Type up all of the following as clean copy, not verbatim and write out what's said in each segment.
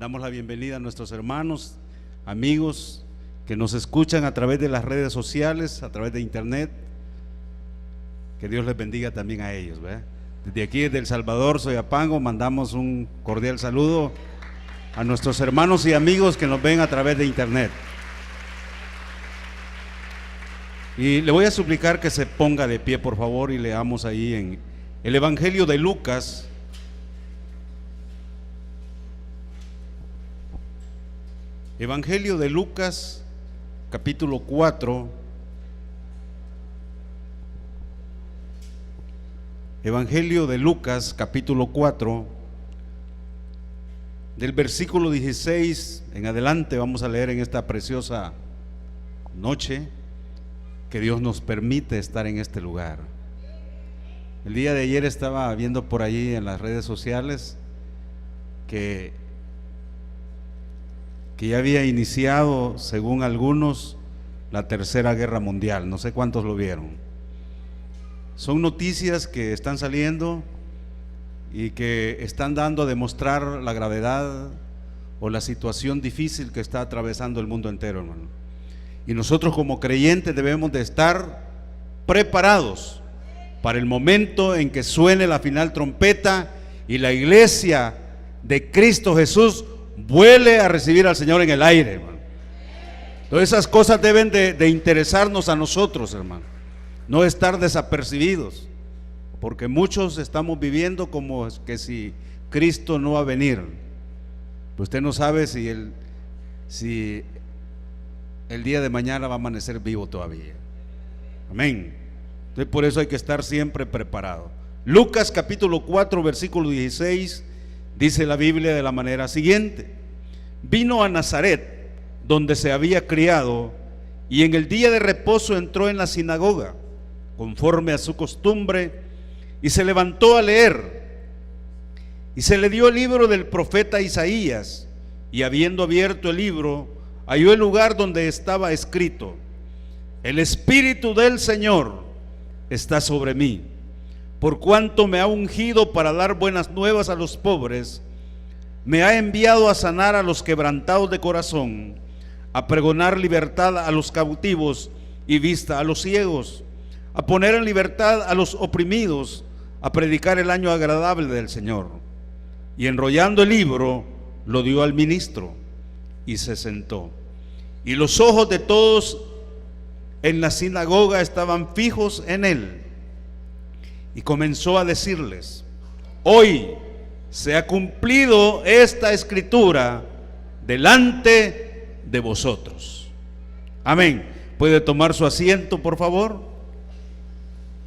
Damos la bienvenida a nuestros hermanos, amigos que nos escuchan a través de las redes sociales, a través de internet. Que Dios les bendiga también a ellos, ¿verdad? Desde aquí, desde El Salvador, Soyapango, mandamos un cordial saludo a nuestros hermanos y amigos que nos ven a través de internet. Y le voy a suplicar que se ponga de pie, por favor, y leamos ahí en el Evangelio de Lucas, Evangelio de Lucas, capítulo 4. Evangelio de Lucas, capítulo 4, del versículo 16 en adelante. Vamos a leer en esta preciosa noche que Dios nos permite estar en este lugar. El día de ayer estaba viendo por allí en las redes sociales que ya había iniciado, según algunos, la Tercera Guerra Mundial. No sé cuántos lo vieron. Son noticias que están saliendo y que están dando a demostrar la gravedad o la situación difícil que está atravesando el mundo entero, hermano. Y nosotros como creyentes debemos de estar preparados para el momento en que suene la final trompeta y la iglesia de Cristo Jesús vuele a recibir al Señor en el aire, hermano. Entonces esas cosas deben de interesarnos a nosotros, hermano, no estar desapercibidos, porque muchos estamos viviendo como que si Cristo no va a venir. Pues usted no sabe si el día de mañana va a amanecer vivo todavía. Amén. Entonces por eso hay que estar siempre preparado. Lucas capítulo 4 versículo 16 dice la Biblia de la manera siguiente: vino a Nazaret, donde se había criado, y en el día de reposo entró en la sinagoga, conforme a su costumbre, y se levantó a leer. Y se le dio el libro del profeta Isaías, y habiendo abierto el libro, halló el lugar donde estaba escrito: el Espíritu del Señor está sobre mí, por cuanto me ha ungido para dar buenas nuevas a los pobres, me ha enviado a sanar a los quebrantados de corazón, a pregonar libertad a los cautivos y vista a los ciegos, a poner en libertad a los oprimidos, a predicar el año agradable del Señor. Y enrollando el libro, lo dio al ministro y se sentó. Y los ojos de todos en la sinagoga estaban fijos en él. Y comenzó a decirles: hoy se ha cumplido esta escritura delante de vosotros. Amén. ¿Puede tomar su asiento, por favor?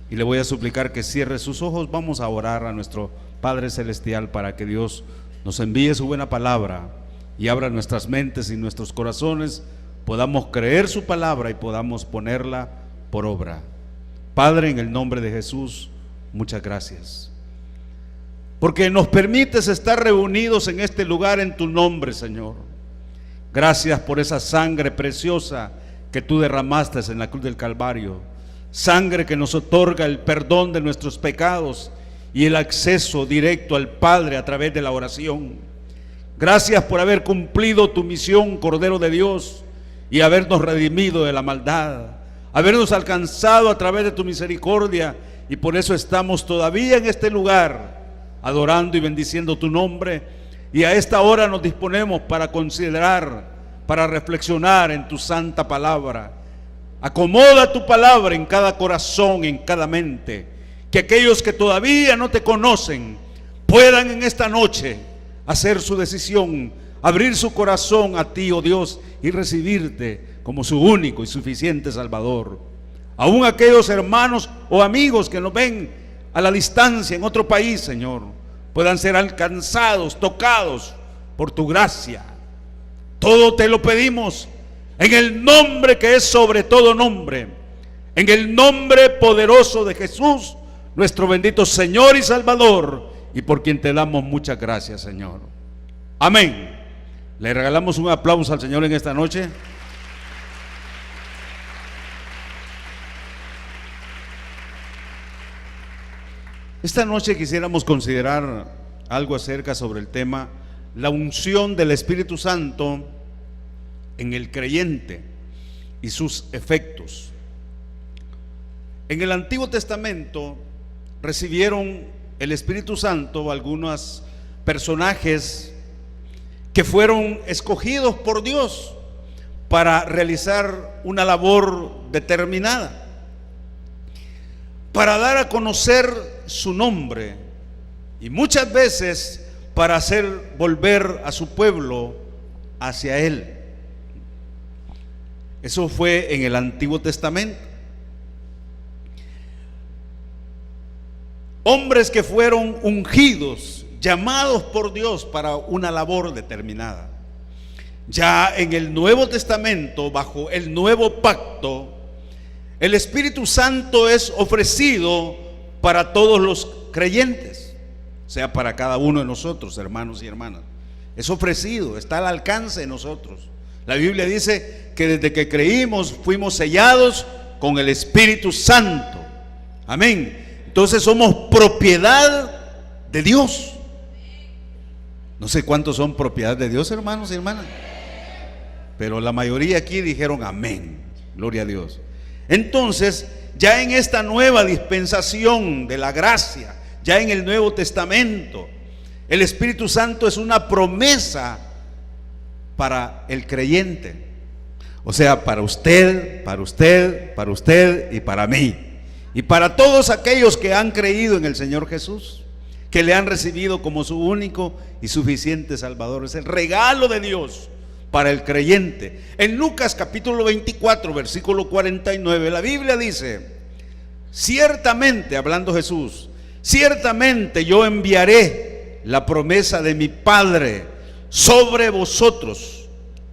Y le voy a suplicar que cierre sus ojos. Vamos a orar a nuestro Padre Celestial para que Dios nos envíe su buena palabra y abra nuestras mentes y nuestros corazones, podamos creer su palabra y podamos ponerla por obra. Padre, en el nombre de Jesús, muchas gracias, porque nos permites estar reunidos en este lugar en tu nombre, Señor. Gracias por esa sangre preciosa que tú derramaste en la cruz del Calvario, sangre que nos otorga el perdón de nuestros pecados y el acceso directo al Padre a través de la oración. Gracias por haber cumplido tu misión, Cordero de Dios, y habernos redimido de la maldad, habernos alcanzado a través de tu misericordia, y por eso estamos todavía en este lugar adorando y bendiciendo tu nombre. Y a esta hora nos disponemos para considerar, para reflexionar en tu santa palabra. Acomoda tu palabra en cada corazón, en cada mente, que aquellos que todavía no te conocen puedan en esta noche hacer su decisión, abrir su corazón a ti, oh Dios, y recibirte como su único y suficiente Salvador. Aún aquellos hermanos o amigos que nos ven a la distancia en otro país, Señor, puedan ser alcanzados, tocados por tu gracia. Todo te lo pedimos en el nombre que es sobre todo nombre, en el nombre poderoso de Jesús, nuestro bendito Señor y Salvador, y por quien te damos muchas gracias, Señor. Amén. Le regalamos un aplauso al Señor en esta noche. Esta noche quisiéramos considerar algo acerca sobre el tema la unción del Espíritu Santo en el creyente y sus efectos. En el Antiguo Testamento recibieron el Espíritu Santo algunos personajes que fueron escogidos por Dios para realizar una labor determinada, para dar a conocer su nombre y muchas veces para hacer volver a su pueblo hacia Él. Eso fue en el Antiguo Testamento. Hombres que fueron ungidos, llamados por Dios para una labor determinada. Ya en el Nuevo Testamento, bajo el nuevo pacto, el Espíritu Santo es ofrecido para todos los creyentes, o sea, para cada uno de nosotros, hermanos y hermanas. Es ofrecido, está al alcance de nosotros. La Biblia dice que desde que creímos fuimos sellados con el Espíritu Santo. Amén. Entonces somos propiedad de Dios. No sé cuántos son propiedad de Dios, hermanos y hermanas, pero la mayoría aquí dijeron amén, gloria a Dios. Entonces, ya en esta nueva dispensación de la gracia, ya en el Nuevo Testamento, el Espíritu Santo es una promesa para el creyente. O sea, para usted, para usted, para usted y para mí. Y para todos aquellos que han creído en el Señor Jesús, que le han recibido como su único y suficiente Salvador. Es el regalo de Dios para el creyente. En Lucas capítulo 24, versículo 49, la Biblia dice: ciertamente, hablando Jesús, ciertamente yo enviaré la promesa de mi Padre sobre vosotros,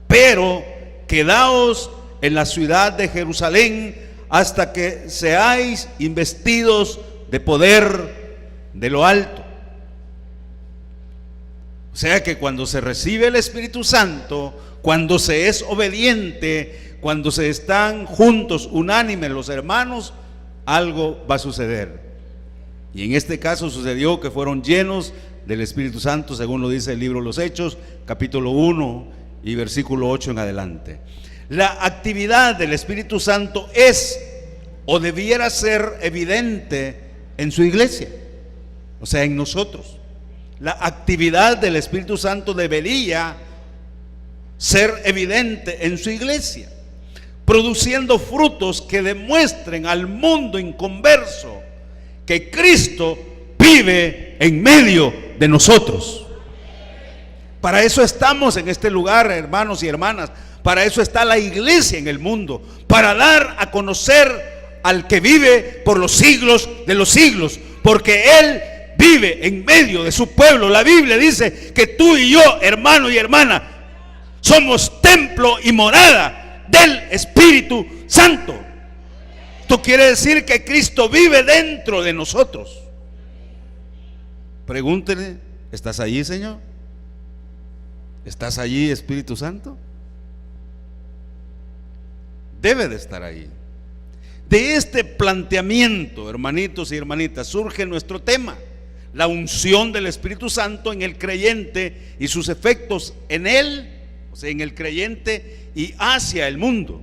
pero quedaos en la ciudad de Jerusalén hasta que seáis investidos de poder de lo alto. O sea que cuando se recibe el Espíritu Santo, cuando se es obediente, cuando se están juntos, unánimes los hermanos, algo va a suceder. Y en este caso sucedió que fueron llenos del Espíritu Santo, según lo dice el libro de los Hechos, capítulo 1 y versículo 8 en adelante. La actividad del Espíritu Santo es o debiera ser evidente en su iglesia, o sea, en nosotros. La actividad del Espíritu Santo debería ser evidente en su iglesia, produciendo frutos que demuestren al mundo inconverso que Cristo vive en medio de nosotros. Para eso estamos en este lugar, hermanos y hermanas. Para eso está la iglesia en el mundo, para dar a conocer al que vive por los siglos de los siglos, porque Él vive en medio de su pueblo. La Biblia dice que tú y yo, hermano y hermana, somos templo y morada del Espíritu Santo. Esto quiere decir que Cristo vive dentro de nosotros. Pregúntele: ¿estás allí, Señor? ¿Estás allí, Espíritu Santo? Debe de estar ahí. De este planteamiento, hermanitos y hermanitas, surge nuestro tema: la unción del Espíritu Santo en el creyente y sus efectos en él, o sea, en el creyente y hacia el mundo,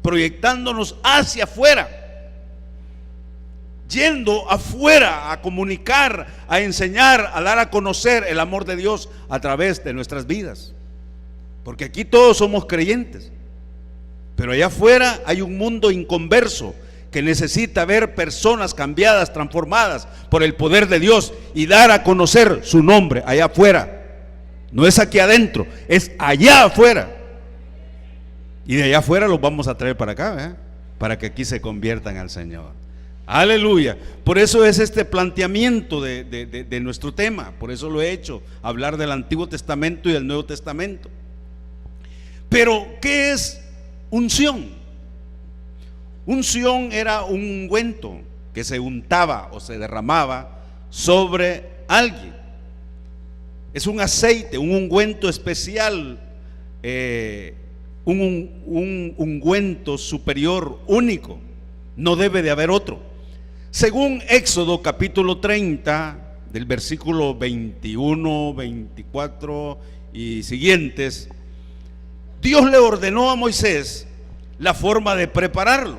proyectándonos hacia afuera, yendo afuera a comunicar, a enseñar, a dar a conocer el amor de Dios a través de nuestras vidas. Porque aquí todos somos creyentes, pero allá afuera hay un mundo inconverso que necesita ver personas cambiadas, transformadas por el poder de Dios y dar a conocer su nombre allá afuera. No es aquí adentro, es allá afuera. Y de allá afuera los vamos a traer para acá, para que aquí se conviertan al Señor. Aleluya. Por eso es este planteamiento de nuestro tema. Por eso lo he hecho, hablar del Antiguo Testamento y del Nuevo Testamento. Pero ¿qué es unción? Unción era un ungüento que se untaba o se derramaba sobre alguien. Es un aceite, un ungüento especial, un ungüento superior, único. No debe de haber otro. Según Éxodo capítulo 30, del versículo 21, 24 y siguientes, Dios le ordenó a Moisés la forma de prepararlo.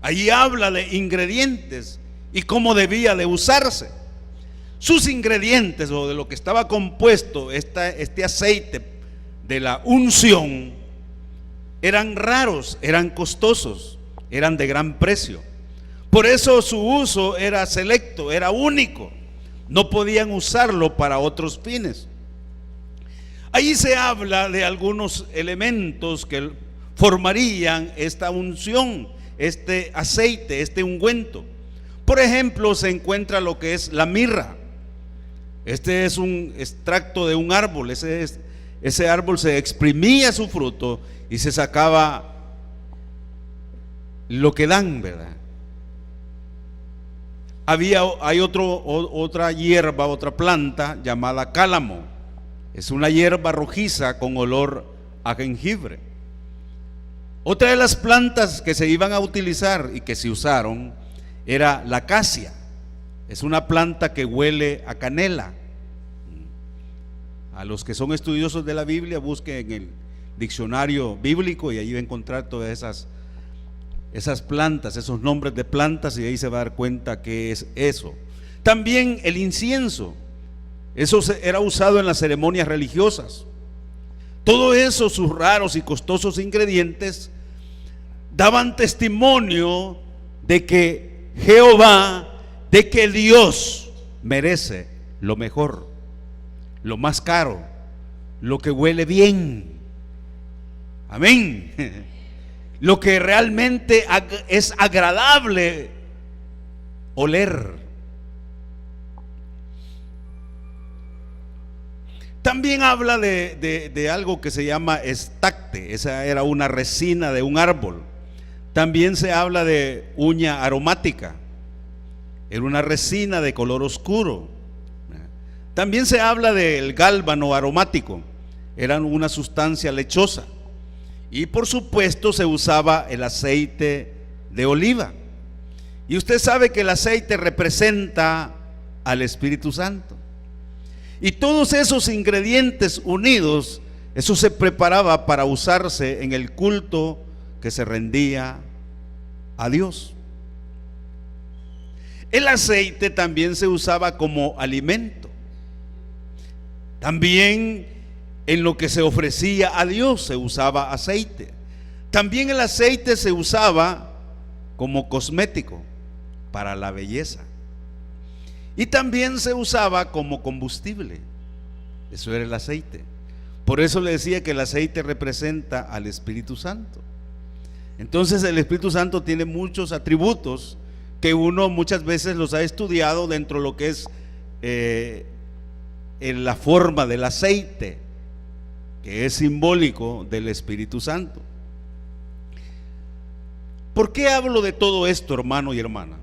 Allí habla de ingredientes y cómo debía de usarse. Sus ingredientes, o de lo que estaba compuesto este aceite de la unción, eran raros, eran costosos, eran de gran precio. Por eso su uso era selecto, era único. No podían usarlo para otros fines. Allí se habla de algunos elementos que formarían esta unción, este aceite, este ungüento. Por ejemplo, se encuentra lo que es la mirra. Este es un extracto de un árbol. Ese árbol se exprimía su fruto y se sacaba lo que dan, ¿verdad? Hay otra hierba, otra planta llamada cálamo. Es una hierba rojiza con olor a jengibre. Otra de las plantas que se iban a utilizar y que se usaron era la acacia. Es una planta que huele a canela. A los que son estudiosos de la Biblia, busquen en el diccionario bíblico y ahí va a encontrar todas esas plantas, esos nombres de plantas, y ahí se va a dar cuenta que es eso. También el incienso, eso era usado en las ceremonias religiosas. Todo eso, sus raros y costosos ingredientes, daban testimonio de que Jehová, de que Dios merece lo mejor, lo más caro, lo que huele bien. Amén. Lo que realmente es agradable oler. También habla de algo que se llama estacte. Esa era una resina de un árbol. También se habla de uña aromática. Era una resina de color oscuro. También se habla del gálbano aromático. Era una sustancia lechosa. Y por supuesto se usaba el aceite de oliva. Y usted sabe que el aceite representa al Espíritu Santo. Y todos esos ingredientes unidos, eso se preparaba para usarse en el culto que se rendía a Dios. El aceite también se usaba como alimento. También en lo que se ofrecía a Dios se usaba aceite. También el aceite se usaba como cosmético para la belleza. Y también se usaba como combustible. Eso era el aceite. Por eso le decía que el aceite representa al Espíritu Santo. Entonces el Espíritu Santo tiene muchos atributos que uno muchas veces los ha estudiado dentro de lo que es en la forma del aceite, que es simbólico del Espíritu Santo. ¿Por qué hablo de todo esto, hermano y hermana?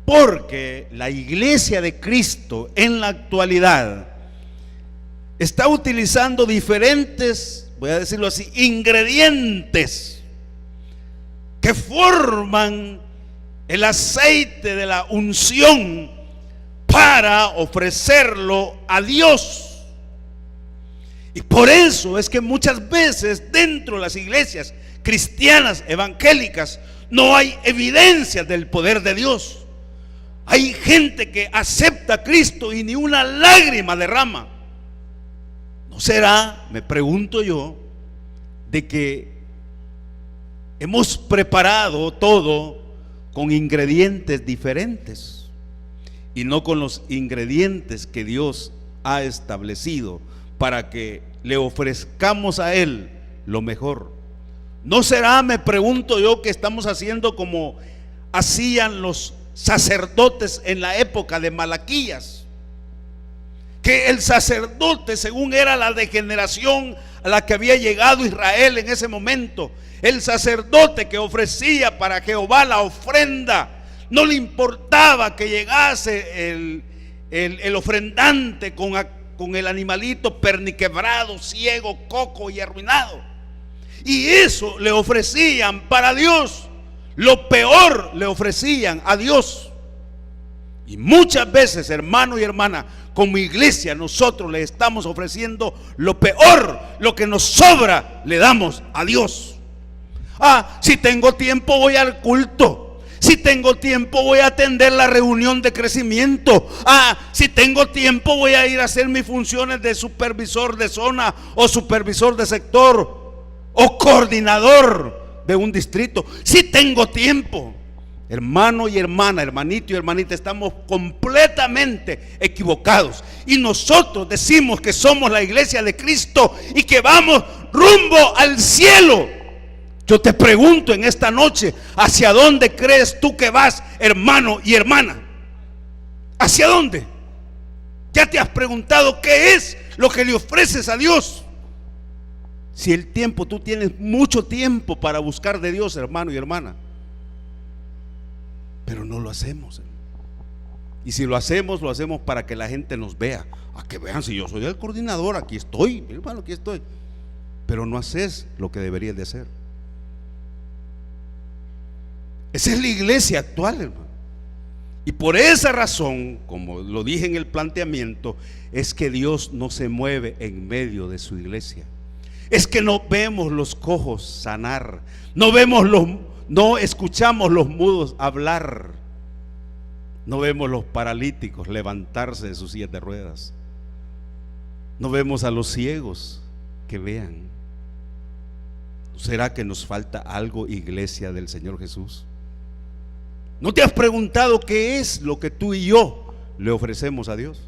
Porque la iglesia de Cristo en la actualidad está utilizando diferentes, voy a decirlo así, ingredientes que forman el aceite de la unción para ofrecerlo a Dios. Y por eso es que muchas veces dentro de las iglesias cristianas evangélicas no hay evidencias del poder de Dios. Hay gente que acepta a Cristo y ni una lágrima derrama. ¿No será, me pregunto yo, de que hemos preparado todo con ingredientes diferentes y no con los ingredientes que Dios ha establecido para que le ofrezcamos a Él lo mejor? ¿No será, me pregunto yo, que estamos haciendo como hacían los sacerdotes en la época de Malaquías? Que el sacerdote, según era la degeneración a la que había llegado Israel en ese momento, el sacerdote que ofrecía para Jehová la ofrenda, no le importaba que llegase el ofrendante con el animalito perniquebrado, ciego, coco y arruinado, y eso le ofrecían para Dios. Lo peor le ofrecían a Dios. Y muchas veces, hermano y hermana, como iglesia nosotros le estamos ofreciendo lo peor, lo que nos sobra, le damos a Dios. Si tengo tiempo voy al culto. Si tengo tiempo voy a atender la reunión de crecimiento. Si tengo tiempo voy a ir a hacer mis funciones de supervisor de zona o supervisor de sector o coordinador de un distrito. Si tengo tiempo. Hermano y hermana, hermanito y hermanita, estamos completamente equivocados. Y nosotros decimos que somos la iglesia de Cristo y que vamos rumbo al cielo. Yo te pregunto en esta noche, ¿hacia dónde crees tú que vas, hermano y hermana? ¿Hacia dónde? ¿Ya te has preguntado qué es lo que le ofreces a Dios? Si el tiempo, tú tienes mucho tiempo para buscar de Dios, hermano y hermana, pero no lo hacemos. Y si lo hacemos para que la gente nos vea, a que vean, si yo soy el coordinador, aquí estoy, hermano, aquí estoy. Pero no haces lo que deberías de hacer. Esa es la iglesia actual, hermano. Y por esa razón, como lo dije en el planteamiento, es que Dios no se mueve en medio de su iglesia. Es que no vemos los cojos sanar, no escuchamos los mudos hablar, no vemos los paralíticos levantarse de sus sillas de ruedas, no vemos a los ciegos que vean. ¿Será que nos falta algo, iglesia del Señor Jesús? ¿No te has preguntado qué es lo que tú y yo le ofrecemos a Dios?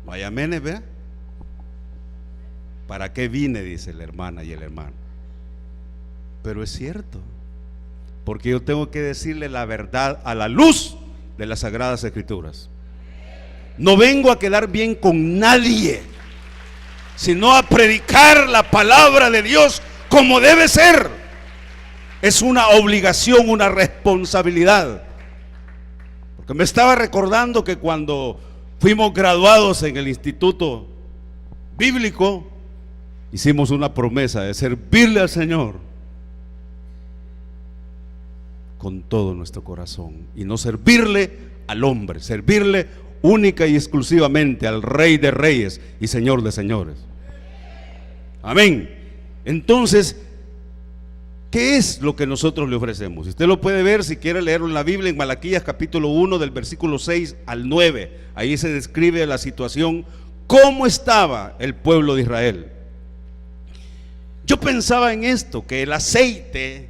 Vaya menes, vea. ¿Para qué vine?, dice la hermana y el hermano. Pero es cierto, porque yo tengo que decirle la verdad a la luz de las Sagradas Escrituras. No vengo a quedar bien con nadie, sino a predicar la palabra de Dios como debe ser. Es una obligación, una responsabilidad. Porque me estaba recordando que cuando fuimos graduados en el instituto bíblico, hicimos una promesa de servirle al Señor con todo nuestro corazón y no servirle al hombre, servirle única y exclusivamente al Rey de Reyes y Señor de Señores. Amén. Entonces, ¿qué es lo que nosotros le ofrecemos? Usted lo puede ver, si quiere leerlo en la Biblia, en Malaquías capítulo 1 del versículo 6 al 9. Ahí se describe la situación, cómo estaba el pueblo de Israel. Yo pensaba en esto, que el aceite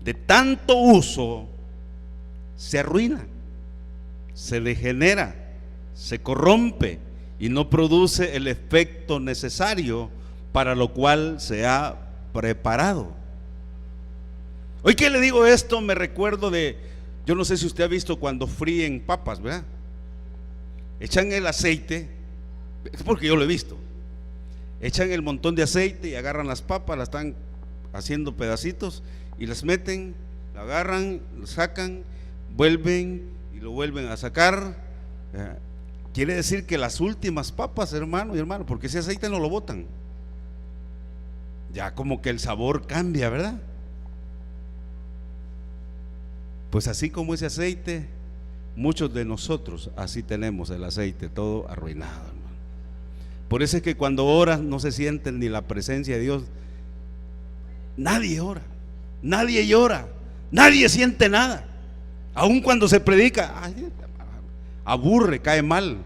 de tanto uso se arruina, se degenera, se corrompe y no produce el efecto necesario para lo cual se ha preparado. Hoy que le digo esto, me recuerdo de, yo no sé si usted ha visto cuando fríen papas, ¿verdad? Echan el aceite, es porque yo lo he visto. Echan el montón de aceite y agarran las papas, las están haciendo pedacitos y las meten, la agarran, lo sacan, vuelven y lo vuelven a sacar. Quiere decir que las últimas papas, hermano y hermano, porque ese aceite no lo botan, ya como que el sabor cambia, ¿verdad? Pues así como ese aceite, muchos de nosotros así tenemos el aceite todo arruinado, hermano. Por eso es que cuando oras no se siente ni la presencia de Dios. Nadie ora, nadie llora, nadie siente nada. Aun cuando se predica, aburre, cae mal.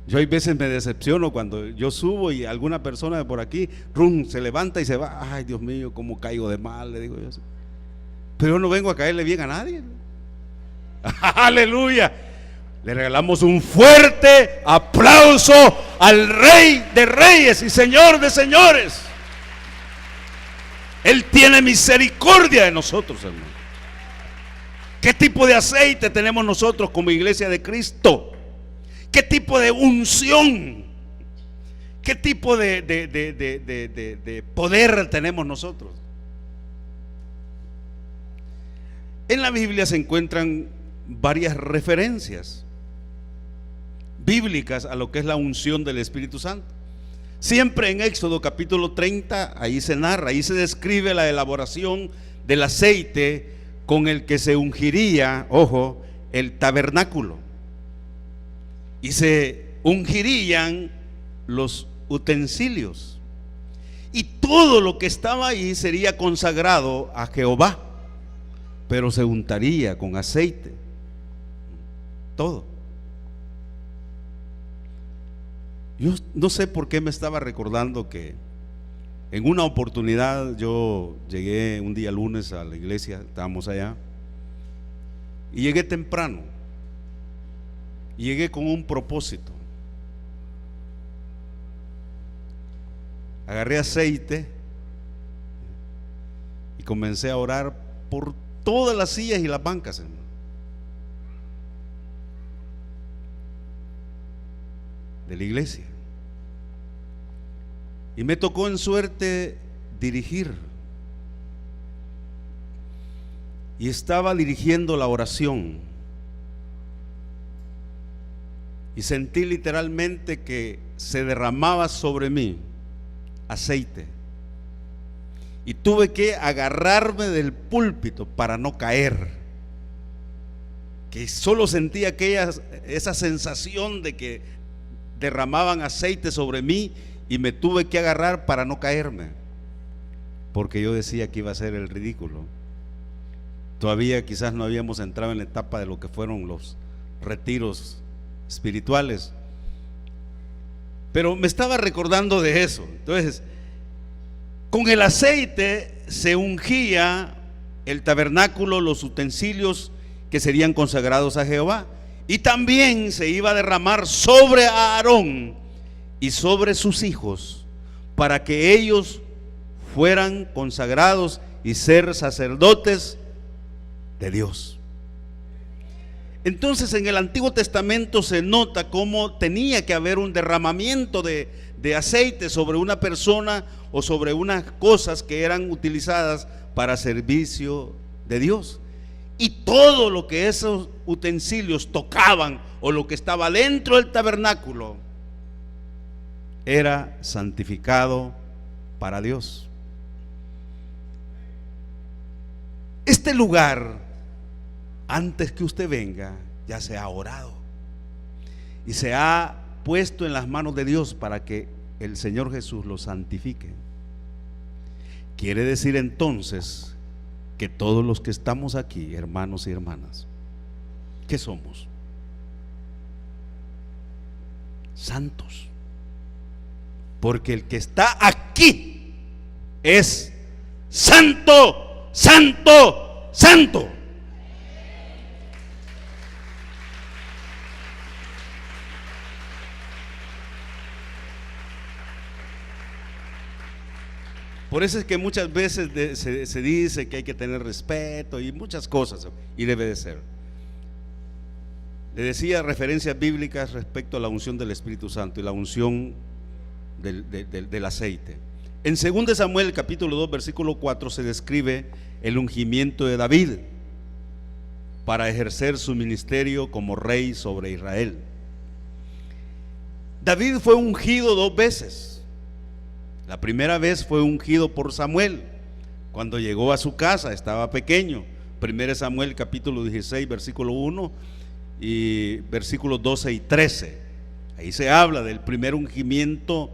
Yo hay veces me decepciono cuando yo subo y alguna persona de por aquí se levanta y se va. Ay, Dios mío, cómo caigo de mal, le digo yo. Pero yo no vengo a caerle bien a nadie. Aleluya. Le regalamos un fuerte aplauso al Rey de Reyes y Señor de Señores. Él tiene misericordia de nosotros, hermano. ¿Qué tipo de aceite tenemos nosotros como iglesia de Cristo? ¿Qué tipo de unción? ¿Qué tipo de poder tenemos nosotros? En la Biblia se encuentran varias referencias bíblicas a lo que es la unción del Espíritu Santo. Siempre en Éxodo capítulo 30, ahí se narra, ahí se describe la elaboración del aceite con el que se ungiría, ojo, el tabernáculo, y se ungirían los utensilios, y todo lo que estaba ahí sería consagrado a Jehová, pero se untaría con aceite, todo. Yo no sé por qué me estaba recordando que en una oportunidad yo llegué un día lunes a la iglesia, estábamos allá, y llegué temprano, y llegué con un propósito. Agarré aceite y comencé a orar por todas las sillas y las bancas, hermano. De la iglesia. Y me tocó en suerte dirigir. Y estaba dirigiendo la oración. Y sentí literalmente que se derramaba sobre mí aceite. Y tuve que agarrarme del púlpito para no caer. Que solo sentía esa sensación de que derramaban aceite sobre mí, y me tuve que agarrar para no caerme, porque yo decía que iba a ser el ridículo. Todavía quizás no habíamos entrado en la etapa de lo que fueron los retiros espirituales, pero me estaba recordando de eso. Entonces, con el aceite se ungía el tabernáculo, los utensilios que serían consagrados a Jehová, y también se iba a derramar sobre Aarón y sobre sus hijos, para que ellos fueran consagrados y ser sacerdotes de Dios. Entonces, en el Antiguo Testamento se nota cómo tenía que haber un derramamiento de aceite sobre una persona o sobre unas cosas que eran utilizadas para servicio de Dios. Y todo lo que esos utensilios tocaban, o lo que estaba dentro del tabernáculo, era santificado para Dios. Este lugar, antes que usted venga, ya se ha orado y se ha puesto en las manos de Dios para que el Señor Jesús lo santifique. Quiere decir entonces que todos los que estamos aquí, hermanos y hermanas, ¿qué somos? Santos. Porque el que está aquí es santo, santo, santo. Por eso es que muchas veces se dice que hay que tener respeto y muchas cosas, y debe de ser. Le decía referencias bíblicas respecto a la unción del Espíritu Santo y la unción del aceite. En 2 Samuel capítulo 2 versículo 4 se describe el ungimiento de David para ejercer su ministerio como rey sobre Israel. David fue ungido 2 veces. La primera vez fue ungido por Samuel cuando llegó a su casa, estaba pequeño. 1 Samuel capítulo 16 versículo 1 y versículos 12 y 13. Ahí se habla del primer ungimiento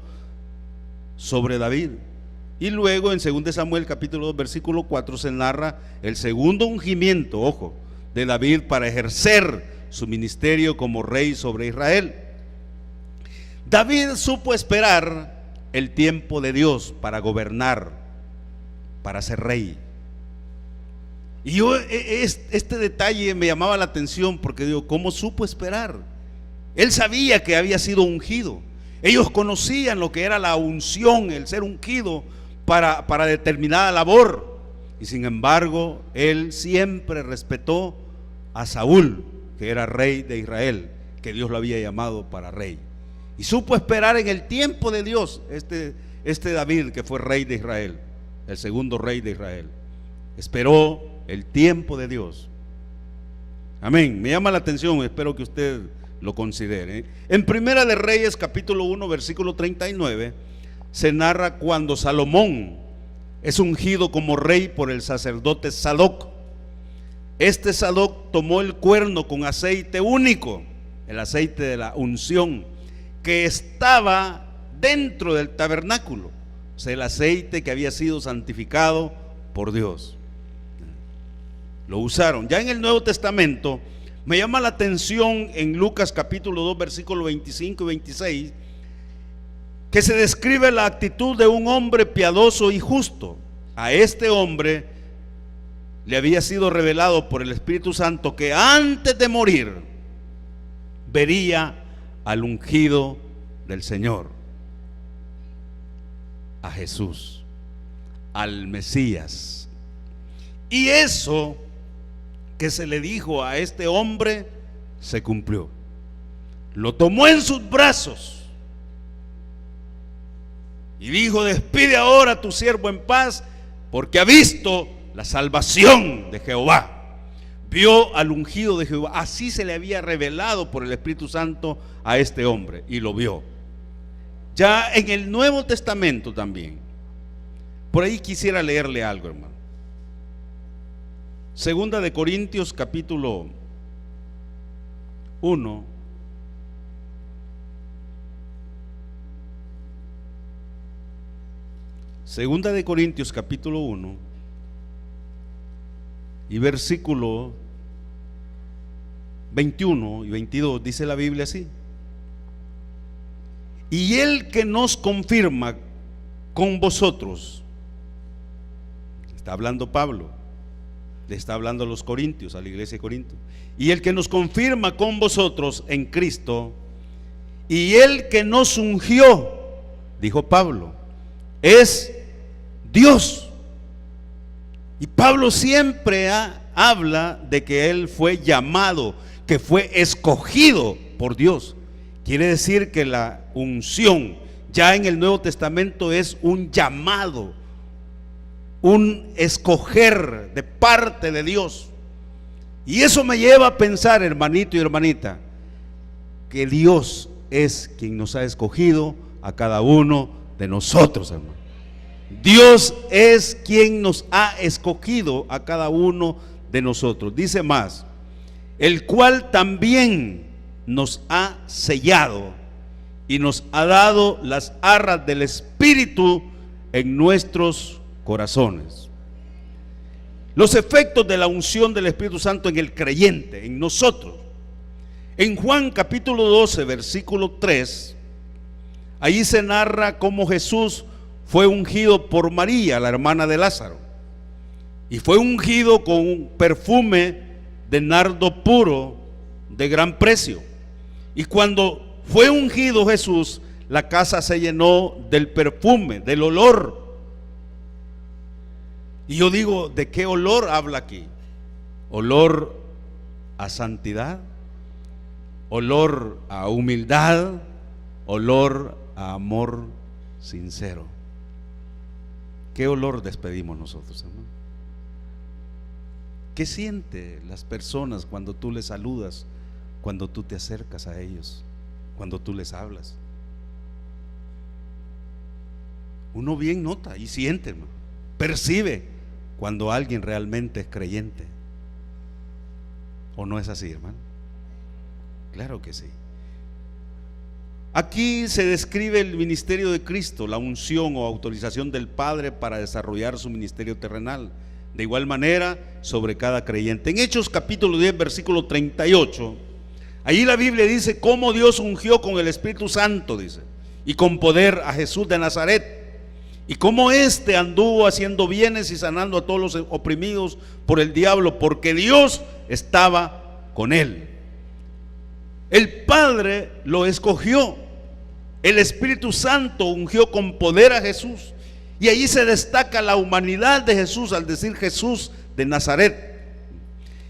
sobre David. Y luego en 2 Samuel capítulo 2 versículo 4 se narra el segundo ungimiento, ojo, de David para ejercer su ministerio como rey sobre Israel. David supo esperar el tiempo de Dios para gobernar, para ser rey. Y yo, este detalle me llamaba la atención, porque digo, ¿cómo supo esperar? Él sabía que había sido ungido. Ellos conocían lo que era la unción, el ser ungido para determinada labor. Y sin embargo, él siempre respetó a Saúl, que era rey de Israel, que Dios lo había llamado para rey. Y supo esperar en el tiempo de Dios este David, que fue rey de Israel, el segundo rey de Israel. Esperó el tiempo de Dios. Amén. Me llama la atención, espero que usted lo considere. En Primera de Reyes capítulo 1 versículo 39 se narra cuando Salomón es ungido como rey por el sacerdote Sadoc. Este Sadoc tomó el cuerno con aceite único, el aceite de la unción, que estaba dentro del tabernáculo, o sea, el aceite que había sido santificado por Dios. Lo usaron. Ya en el Nuevo Testamento me llama la atención en Lucas capítulo 2 versículos 25 y 26 que se describe la actitud de un hombre piadoso y justo. A este hombre le había sido revelado por el Espíritu Santo que antes de morir vería al ungido del Señor, a Jesús, al Mesías. Y eso que se le dijo a este hombre se cumplió. Lo tomó en sus brazos y dijo: despide ahora a tu siervo en paz, porque ha visto la salvación de Jehová. Vio al ungido de Jehová. Así se le había revelado por el Espíritu Santo a este hombre, y lo vio. Ya en el Nuevo Testamento también, por ahí quisiera leerle algo, hermano. Segunda de Corintios capítulo 1. Segunda de Corintios capítulo 1 y versículo 21 y 22 dice la Biblia así: y el que nos confirma con vosotros, está hablando Pablo, le está hablando a los corintios, a la iglesia de Corinto, y el que nos confirma con vosotros en Cristo, y el que nos ungió, dijo Pablo, es Dios. Y Pablo siempre habla de que él fue llamado, que fue escogido por Dios. Quiere decir que la unción ya en el Nuevo Testamento es un llamado, un escoger de parte de Dios. Y eso me lleva a pensar, hermanito y hermanita, que Dios es quien nos ha escogido a cada uno de nosotros, hermano. Dios es quien nos ha escogido a cada uno de nosotros. Dice más: el cual también nos ha sellado y nos ha dado las arras del Espíritu en nuestros corazones. Los efectos de la unción del Espíritu Santo en el creyente, en nosotros. En Juan capítulo 12 versículo 3, ahí se narra cómo Jesús fue ungido por María, la hermana de Lázaro, y fue ungido con un perfume de nardo puro de gran precio. Y cuando fue ungido Jesús, la casa se llenó del perfume, del olor. Y yo digo, ¿de qué olor habla aquí? Olor a santidad, olor a humildad, olor a amor sincero. ¿Qué olor despedimos nosotros, hermano? ¿Qué sienten las personas cuando tú les saludas, cuando tú te acercas a ellos, cuando tú les hablas? Uno bien nota y siente, hermano, percibe cuando alguien realmente es creyente. ¿O no es así, hermano? Claro que sí. Aquí se describe el ministerio de Cristo, la unción o autorización del Padre para desarrollar su ministerio terrenal. De igual manera sobre cada creyente. En Hechos capítulo 10 versículo 38, ahí la Biblia dice cómo Dios ungió con el Espíritu Santo, dice, y con poder a Jesús de Nazaret, y cómo éste anduvo haciendo bienes y sanando a todos los oprimidos por el diablo, porque Dios estaba con él. El Padre lo escogió, el Espíritu Santo ungió con poder a Jesús, y ahí se destaca la humanidad de Jesús al decir Jesús de Nazaret,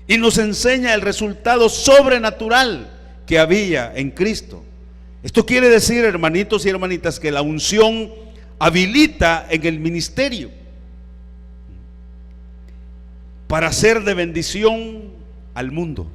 y nos enseña el resultado sobrenatural que había en Cristo. Esto quiere decir, hermanitos y hermanitas, que la unción habilita en el ministerio para ser de bendición al mundo.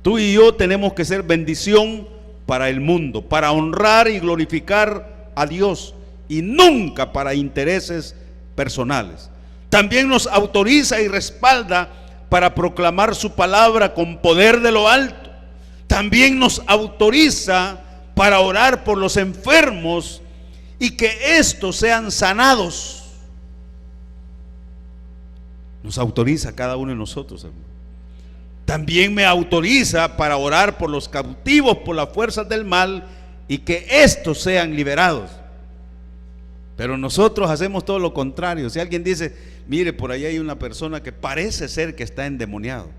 Tú y yo tenemos que ser bendición para el mundo, para honrar y glorificar a Dios, y nunca para intereses personales. También nos autoriza y respalda para proclamar su palabra con poder de lo alto. También nos autoriza para orar por los enfermos y que estos sean sanados. Nos autoriza a cada uno de nosotros, hermano. También me autoriza para orar por los cautivos por las fuerzas del mal y que estos sean liberados. Pero nosotros hacemos todo lo contrario. Si alguien dice, mire, por ahí hay una persona que parece ser que está endemoniado,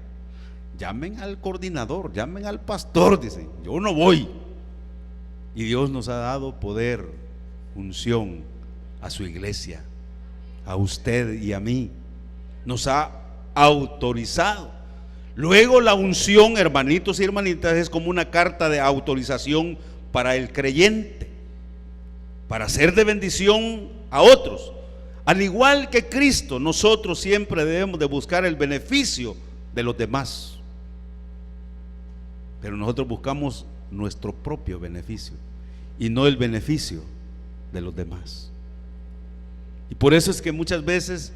llamen al coordinador, llamen al pastor, dicen, yo no voy. Y Dios nos ha dado poder, unción a su iglesia, a usted y a mí. Nos ha autorizado. Luego la unción, hermanitos y hermanitas, es como una carta de autorización para el creyente, para ser de bendición a otros. Al igual que Cristo, nosotros siempre debemos de buscar el beneficio de los demás, pero nosotros buscamos nuestro propio beneficio y no el beneficio de los demás. Y por eso es que muchas veces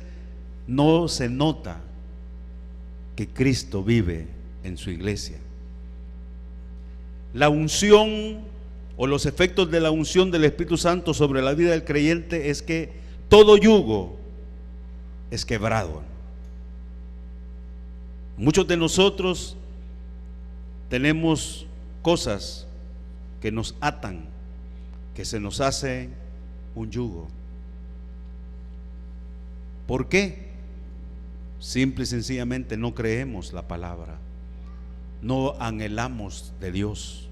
no se nota que Cristo vive en su iglesia. La unción o los efectos de la unción del Espíritu Santo sobre la vida del creyente es que todo yugo es quebrado. Muchos de nosotros tenemos cosas que nos atan, que se nos hace un yugo. ¿Por qué? Simple y sencillamente no creemos la palabra, no anhelamos de Dios.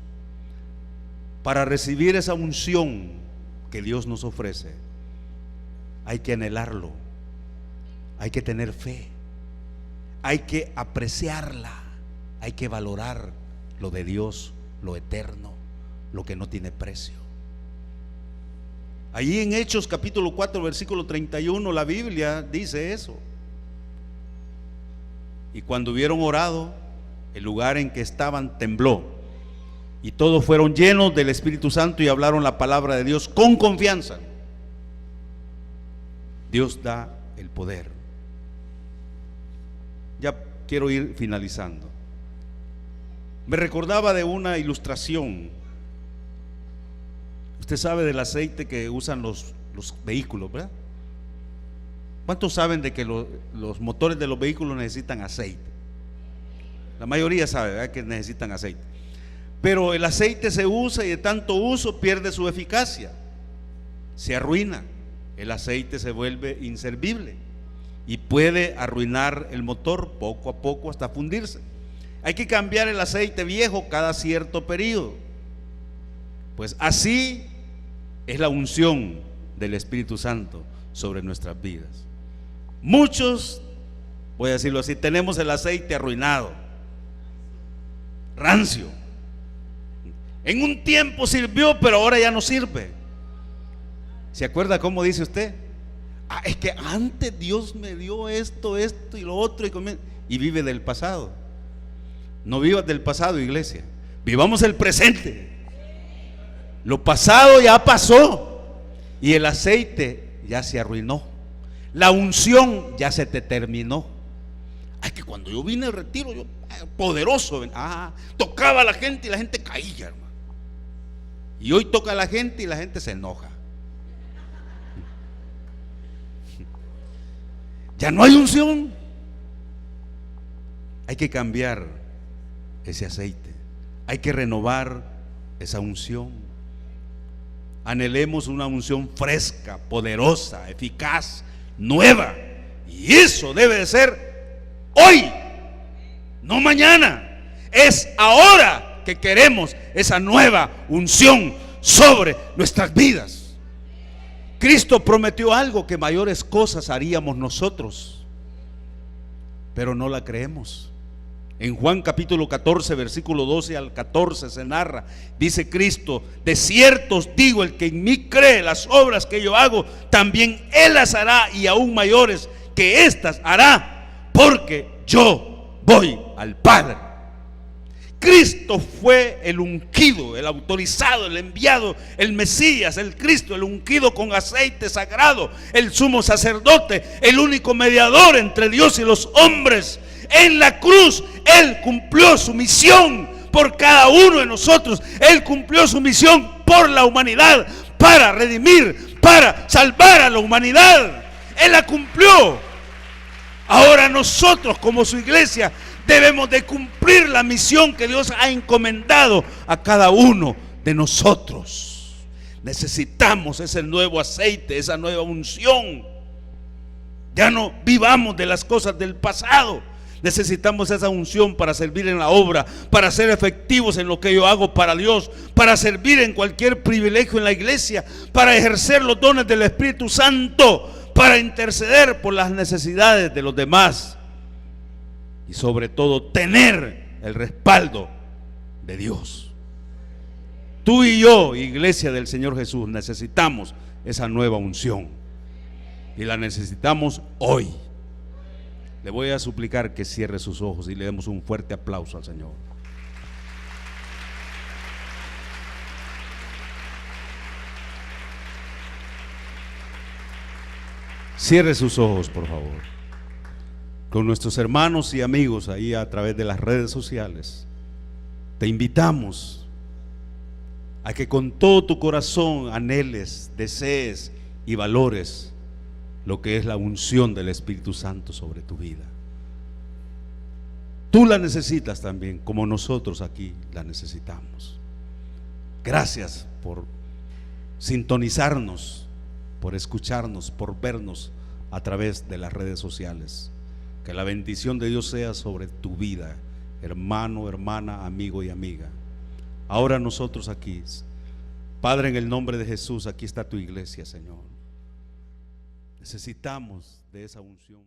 Para recibir esa unción que Dios nos ofrece, hay que anhelarlo, hay que tener fe, hay que apreciarla, hay que valorar lo de Dios, lo eterno, lo que no tiene precio. Allí en Hechos capítulo 4 versículo 31 la Biblia dice eso. Y cuando hubieron orado, el lugar en que estaban tembló, y todos fueron llenos del Espíritu Santo y hablaron la palabra de Dios con confianza. Dios da el poder. Ya quiero ir finalizando. Me recordaba de una ilustración. Usted sabe del aceite que usan los vehículos, ¿verdad? ¿Cuántos saben de que los motores de los vehículos necesitan aceite? La mayoría sabe, ¿verdad?, que necesitan aceite. Pero el aceite se usa y de tanto uso pierde su eficacia, se arruina, el aceite se vuelve inservible y puede arruinar el motor poco a poco hasta fundirse. Hay que cambiar el aceite viejo cada cierto periodo. Pues así es la unción del Espíritu Santo sobre nuestras vidas. Muchos, voy a decirlo así, tenemos el aceite arruinado, rancio. En un tiempo sirvió, pero ahora ya no sirve. ¿Se acuerda cómo dice usted? Es que antes Dios me dio esto y lo otro, y vive del pasado. No vivas del pasado, iglesia, vivamos el presente. Lo pasado ya pasó y el aceite ya se arruinó, la unción ya se te terminó. Que cuando yo vine al retiro, yo poderoso, tocaba a la gente y la gente caía, hermano. Y hoy toca a la gente y la gente se enoja. Ya no hay unción. Hay que cambiar ese aceite, hay que renovar esa unción. Anhelemos una unción fresca, poderosa, eficaz, nueva. Y eso debe de ser hoy, no mañana. Es ahora que queremos esa nueva unción sobre nuestras vidas. Cristo prometió algo, que mayores cosas haríamos nosotros, pero no la creemos. En Juan capítulo 14 versículo 12 al 14 se narra, dice Cristo: de cierto os digo, el que en mí cree, las obras que yo hago, también él las hará, y aún mayores que estas hará, porque yo voy al Padre. Cristo fue el ungido, el autorizado, el enviado, el Mesías, el Cristo, el ungido con aceite sagrado, el sumo sacerdote, el único mediador entre Dios y los hombres, En la cruz Él cumplió su misión por cada uno de nosotros. Él cumplió su misión por la humanidad, para redimir, para salvar a la humanidad. Él la cumplió. Ahora nosotros como su iglesia debemos de cumplir la misión que Dios ha encomendado a cada uno de nosotros. Necesitamos ese nuevo aceite, esa nueva unción. Ya no vivamos de las cosas del pasado. Necesitamos esa unción para servir en la obra, para ser efectivos en lo que yo hago para Dios, para servir en cualquier privilegio en la iglesia, para ejercer los dones del Espíritu Santo, para interceder por las necesidades de los demás y sobre todo tener el respaldo de Dios. Tú y yo, iglesia del Señor Jesús, necesitamos esa nueva unción y la necesitamos hoy. Le voy a suplicar que cierre sus ojos y le demos un fuerte aplauso al Señor. Cierre sus ojos, por favor. Con nuestros hermanos y amigos ahí a través de las redes sociales, te invitamos a que con todo tu corazón anheles, desees y valores lo que es la unción del Espíritu Santo sobre tu vida. Tú la necesitas también, como nosotros aquí la necesitamos. Gracias por sintonizarnos, por escucharnos, por vernos a través de las redes sociales. Que la bendición de Dios sea sobre tu vida, hermano, hermana, amigo y amiga. Ahora nosotros aquí, Padre, en el nombre de Jesús, aquí está tu iglesia, Señor. Necesitamos de esa unción.